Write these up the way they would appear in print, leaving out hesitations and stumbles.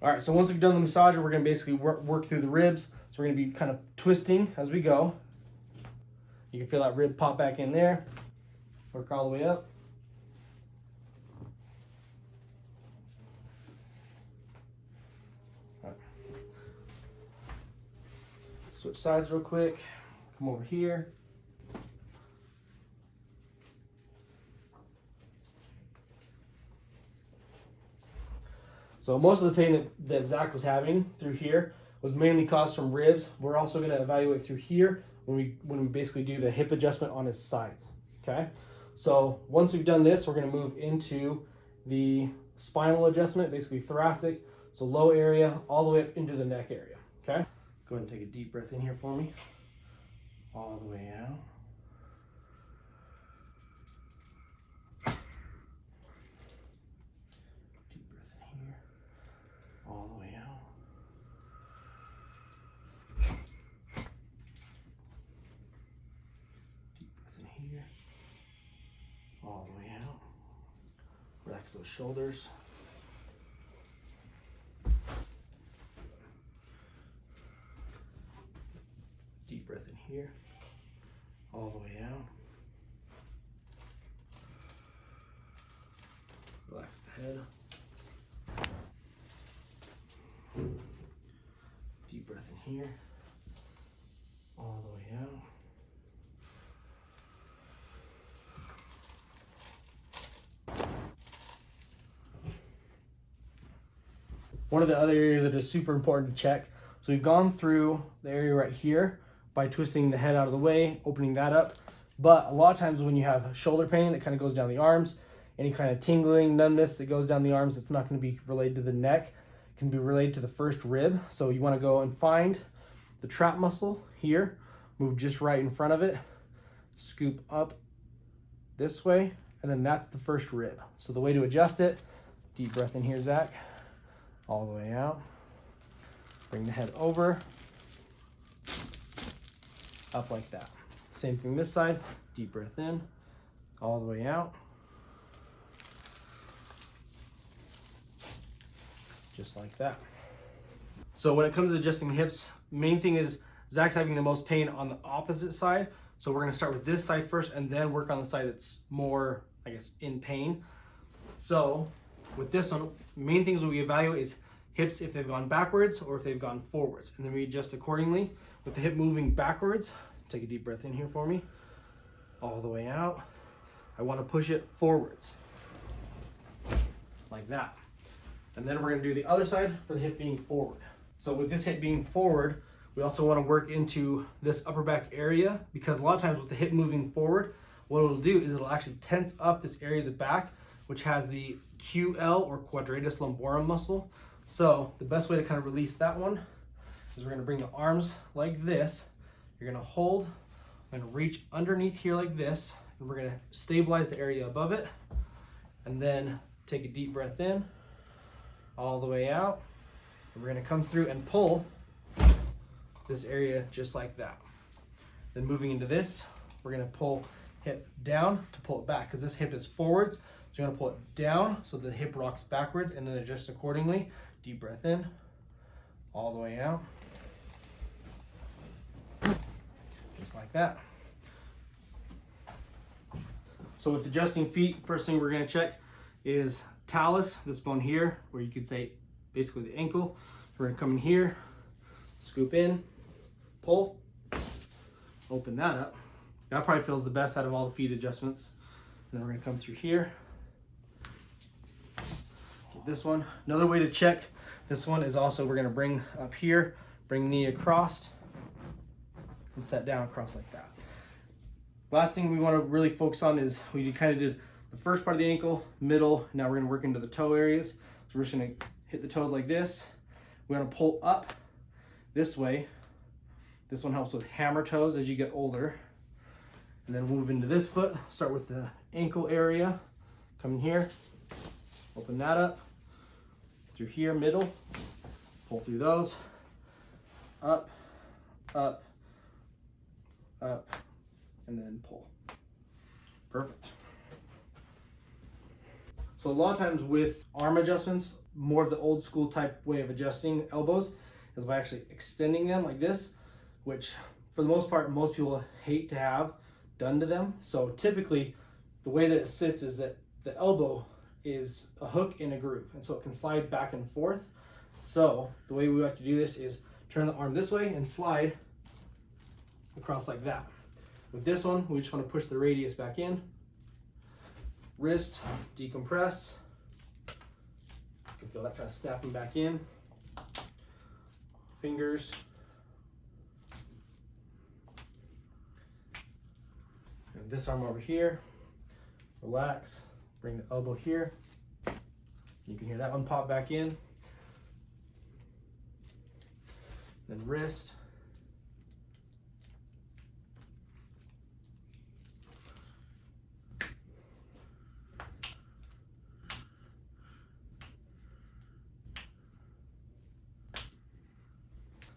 All right, so once we've done the massage, we're gonna basically work through the ribs. So we're gonna be kind of twisting as we go. You can feel that rib pop back in there. Work all the way up. All right. Switch sides real quick. Come over here. So most of the pain that Zach was having through here was mainly caused from ribs. We're also going to evaluate through here when we basically do the hip adjustment on his sides. Okay. So once we've done this, we're going to move into the spinal adjustment, basically thoracic. So low area all the way up into the neck area. Okay. Go ahead and take a deep breath in here for me. All the way out. All the way out. Deep breath in here. All the way out. Relax those shoulders. Deep breath in here. All the way out. Relax the head. Deep breath in here, all the way out. One of the other areas that is super important to check. So we've gone through the area right here by twisting the head out of the way, opening that up. But a lot of times when you have shoulder pain that kind of goes down the arms, any kind of tingling, numbness that goes down the arms, it's not going to be related to the neck. Can be related to the first rib. So you want to go and find the trap muscle here, move just right in front of it, scoop up this way, and then that's the first rib. So the way to adjust it, deep breath in here, Zach, all the way out. Bring the head over, up like that. Same thing this side, deep breath in, all the way out. Just like that. So when it comes to adjusting the hips, main thing is Zach's having the most pain on the opposite side. So we're gonna start with this side first and then work on the side that's more, I guess, in pain. So with this one, main things we evaluate is hips if they've gone backwards or if they've gone forwards. And then we adjust accordingly. With the hip moving backwards, take a deep breath in here for me, all the way out. I wanna push it forwards, like that. And then we're gonna do the other side for the hip being forward. So with this hip being forward, we also wanna work into this upper back area because a lot of times with the hip moving forward, what it'll do is it'll actually tense up this area of the back, which has the QL or quadratus lumborum muscle. So the best way to kind of release that one is we're gonna bring the arms like this. You're gonna hold, I'm gonna reach underneath here like this, and we're gonna stabilize the area above it. And then take a deep breath in, all the way out. And we're gonna come through and pull this area just like that. Then moving into this, we're gonna pull hip down to pull it back because this hip is forwards. So you're gonna pull it down so the hip rocks backwards and then adjust accordingly. Deep breath in, all the way out. Just like that. So with adjusting feet, first thing we're gonna check is talus, this bone here, where you could say basically the ankle. We're gonna come in here, scoop in, pull, open that up. That probably feels the best out of all the feet adjustments. And then we're gonna come through here. Get this one. Another way to check this one is also we're gonna bring up here, bring knee across, and set down across like that. Last thing we wanna really focus on is we kind of did the first part of the ankle, middle, now we're gonna work into the toe areas. So we're just gonna hit the toes like this. We're gonna pull up this way. This one helps with hammer toes as you get older. And then move into this foot, start with the ankle area. Come in here, open that up, through here, middle, pull through those, up, up, up, and then pull. Perfect. So a lot of times with arm adjustments, more of the old school type way of adjusting elbows is by actually extending them like this, which for the most part, most people hate to have done to them. So typically the way that it sits is that the elbow is a hook in a groove, and so it can slide back and forth. So the way we like to do this is turn the arm this way and slide across like that. With this one, we just want to push the radius back in, wrist, decompress. You can feel that kind of snapping back in. Fingers. And this arm over here, relax, bring the elbow here. You can hear that one pop back in. Then wrist.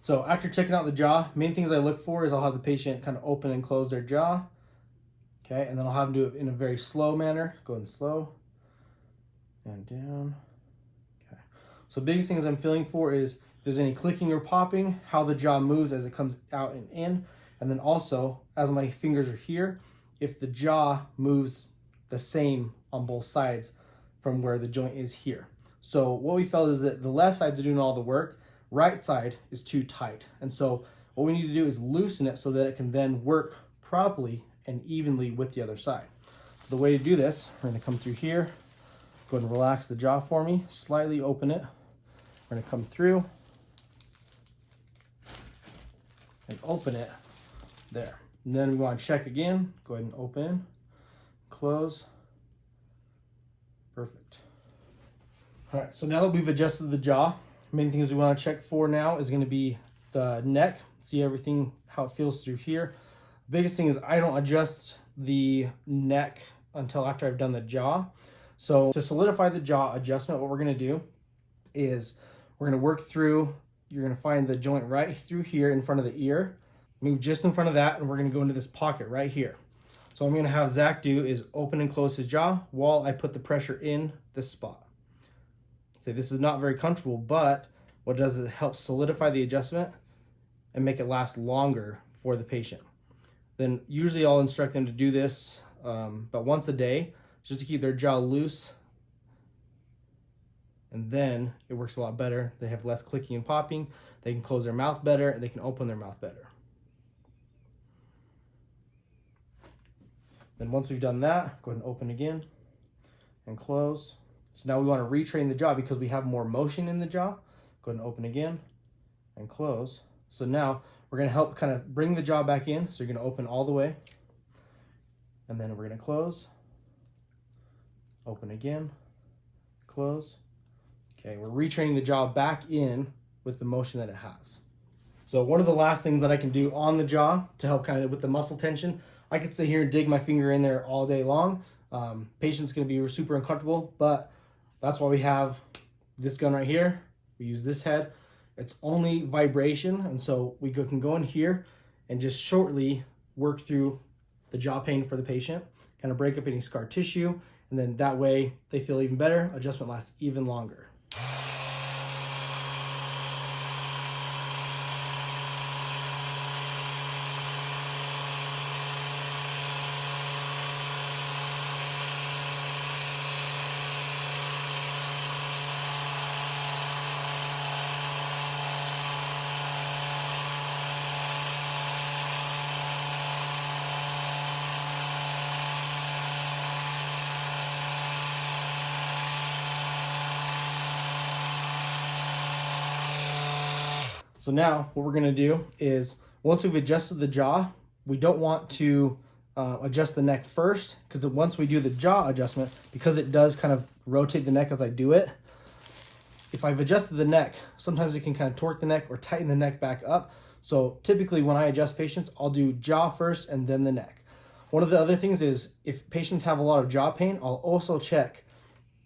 So after checking out the jaw, main things I look for is I'll have the patient kind of open and close their jaw. Okay, and then I'll have them do it in a very slow manner. Go ahead and slow. And down. Okay. So biggest things I'm feeling for is if there's any clicking or popping, how the jaw moves as it comes out and in. And then also, as my fingers are here, if the jaw moves the same on both sides from where the joint is here. So what we felt is that the left side is doing all the work, right side is too tight. And so what we need to do is loosen it so that it can then work properly and evenly with the other side. So the way to do this, we're gonna come through here, go ahead and relax the jaw for me, slightly open it. We're gonna come through and open it there. And then we wanna check again, go ahead and open, close, perfect. All right, so now that we've adjusted the jaw, main things we want to check for now is going to be the neck, see everything, how it feels through here. Biggest thing is I don't adjust the neck until after I've done the jaw. So to solidify the jaw adjustment, what we're going to do is we're going to work through, you're going to find the joint right through here in front of the ear, move just in front of that, and we're going to go into this pocket right here. So what I'm going to have Zach do is open and close his jaw while I put the pressure in this spot. Say this is not very comfortable, but what it does is it helps solidify the adjustment and make it last longer for the patient. Then usually I'll instruct them to do this about once a day, just to keep their jaw loose. And then it works a lot better. They have less clicking and popping. They can close their mouth better, and they can open their mouth better. Then once we've done that, go ahead and open again and close. So now we want to retrain the jaw because we have more motion in the jaw. Go ahead and open again and close. So now we're going to help kind of bring the jaw back in. So you're going to open all the way. And then we're going to close. Open again. Close. Okay, we're retraining the jaw back in with the motion that it has. So one of the last things that I can do on the jaw to help kind of with the muscle tension, I could sit here and dig my finger in there all day long. Patient's going to be super uncomfortable, but that's why we have this gun right here. We use this head. It's only vibration, and so we can go in here and just shortly work through the jaw pain for the patient, kind of break up any scar tissue, and then that way they feel even better. Adjustment lasts even longer. So now what we're going to do is once we've adjusted the jaw, we don't want to adjust the neck first, because once we do the jaw adjustment, because it does kind of rotate the neck as I do it, if I've adjusted the neck, sometimes it can kind of torque the neck or tighten the neck back up. So typically when I adjust patients, I'll do jaw first and then the neck. One of the other things is if patients have a lot of jaw pain, I'll also check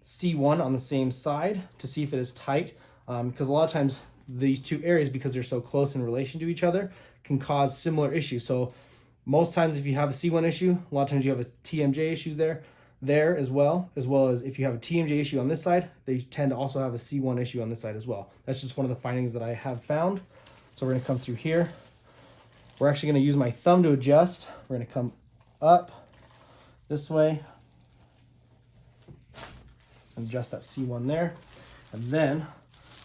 C1 on the same side to see if it is tight, because a lot of times these two areas, because they're so close in relation to each other, can cause similar issues. So most times if you have a C1 issue, a lot of times you have a TMJ issues there. there as well as if you have a TMJ issue on this side, they tend to also have a C1 issue on this side as well. That's just one of the findings that I have found. So we're gonna come through here. We're actually gonna use my thumb to adjust. We're gonna come up this way and adjust that C1 there. And then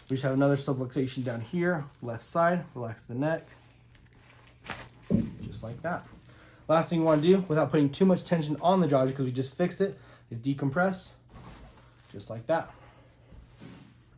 we just have another subluxation down here, left side, relax the neck, just like that. Last thing you want to do without putting too much tension on the jaw, because we just fixed it, is decompress, just like that.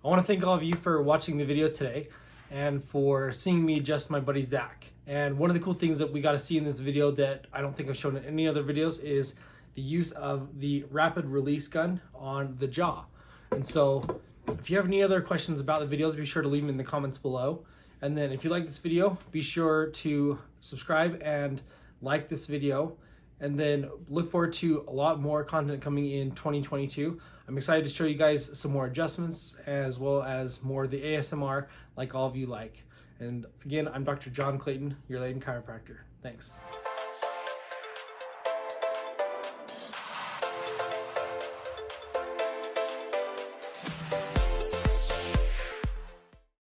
I want to thank all of you for watching the video today and for seeing me adjust my buddy Zach. And one of the cool things that we got to see in this video that I don't think I've shown in any other videos is the use of the rapid release gun on the jaw. And so if you have any other questions about the videos, be sure to leave them in the comments below. And then if you like this video, be sure to subscribe and like this video, and then look forward to a lot more content coming in 2022. I'm excited to show you guys some more adjustments as well as more of the ASMR like all of you like. And again, I'm Dr. John Clayton, your Layton chiropractor. Thanks.